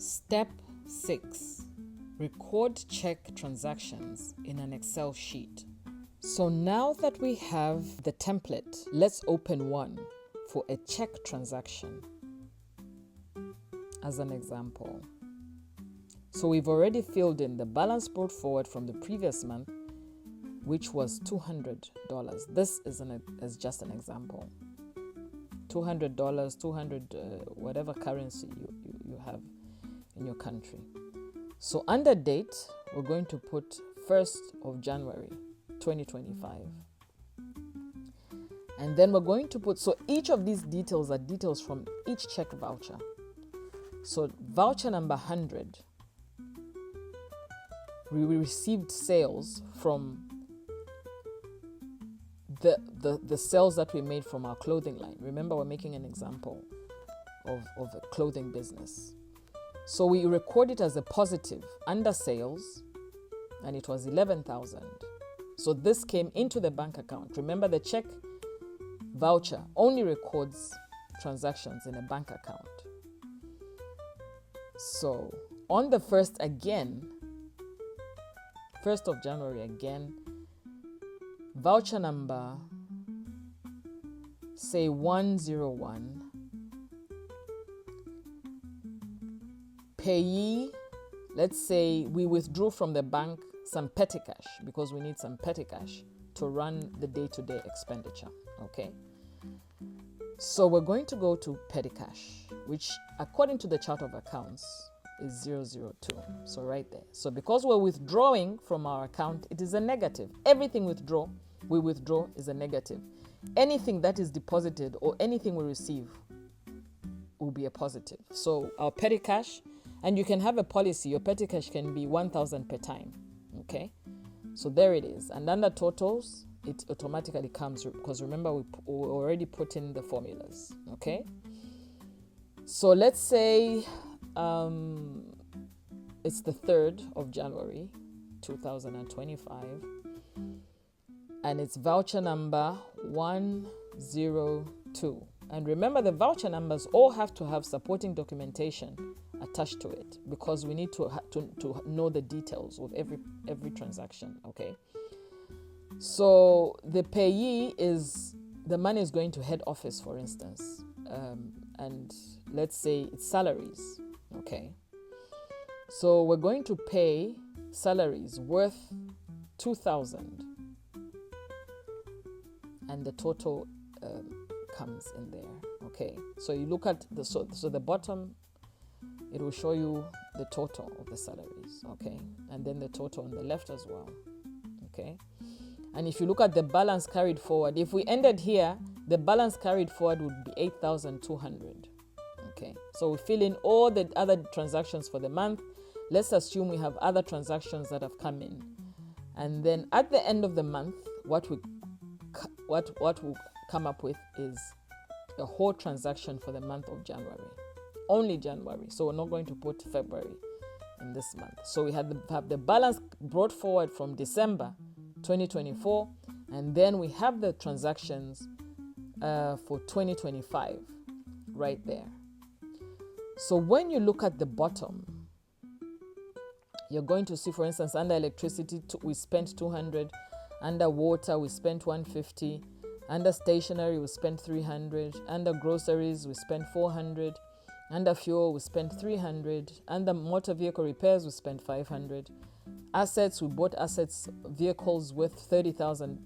Step 6. Record check transactions in an Excel sheet. So now that we have the template, let's open one for a check transaction as an example. So we've already filled in the balance brought forward from the previous month, which was $200. This is just an example. $200, 200, whatever currency you have in your country. So under date, we're going to put 1st of January, 2025. And then we're going to put, so each of these details are details from each check voucher. So voucher number 100, we received sales from the sales that we made from our clothing line. Remember, we're making an example of a clothing business. So we record it as a positive under sales, and it was 11,000. So this came into the bank account. Remember, the check voucher only records transactions in a bank account. So on the 1st again, 1st of January again, voucher number, say 101, payee, let's say we withdrew from the bank some petty cash because we need some petty cash to run the day-to-day expenditure, okay? So we're going to go to petty cash, which according to the chart of accounts is 002. So right there. So because we're withdrawing from our account, it is a negative. Everything we withdraw is a negative. Anything that is deposited or anything we receive will be a positive. So our petty cash, and you can have a policy, your petty cash can be 1,000 per time. Okay? So there it is. And under totals, it automatically comes because remember we already put in the formulas. Okay? So let's say it's the 3rd of January 2025, and it's voucher number 102. And remember, the voucher numbers all have to have supporting documentation attached to it because we need to know the details of every transaction. Okay. So the payee is, the money is going to head office, for instance, and let's say it's salaries. Okay. So we're going to pay salaries worth 2,000, and the total comes in there. Okay. So you look at the bottom, it will show you the total of the salaries. Okay. And then the total on the left as well. Okay. And if you look at the balance carried forward, if we ended here, the balance carried forward would be 8,200. Okay, so we fill in all the other transactions for the month. Let's assume we have other transactions that have come in. And then at the end of the month, what we'll come up with is a whole transaction for the month of January. Only January. So we're not going to put February in this month. So we have the balance brought forward from December 2024, and then we have the transactions for 2025 right there. So when you look at the bottom, you're going to see, for instance, under electricity, we spent 200, under water, we spent 150, under stationery, we spent 300, under groceries, we spent 400, under fuel, we spent 300, under motor vehicle repairs, we spent 500, assets, we bought vehicles worth 30,000,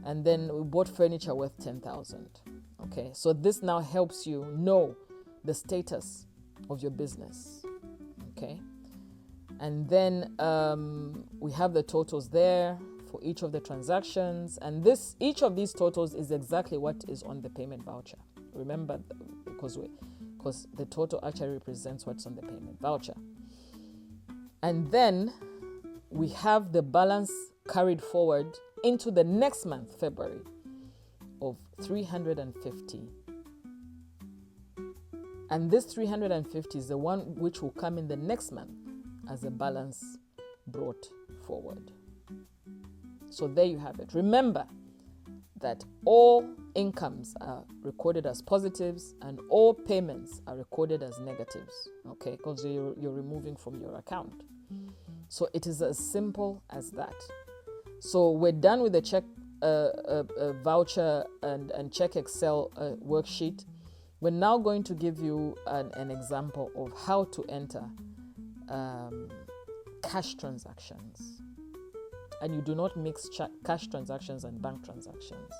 and then we bought furniture worth 10,000. Okay, so this now helps you know the status of your business. Okay, and then we have the totals there for each of the transactions, and each of these totals is exactly what is on the payment voucher. Remember, because the total actually represents what's on the payment voucher. And then we have the balance carried forward into the next month, February, of 350. And this 350 is the one which will come in the next month as a balance brought forward. So there you have it. Remember, that all incomes are recorded as positives and all payments are recorded as negatives, okay, because you're removing from your account. So it is as simple as that. So we're done with the check voucher and check Excel worksheet. We're now going to give you an example of how to enter cash transactions. And you do not mix cash transactions and bank transactions.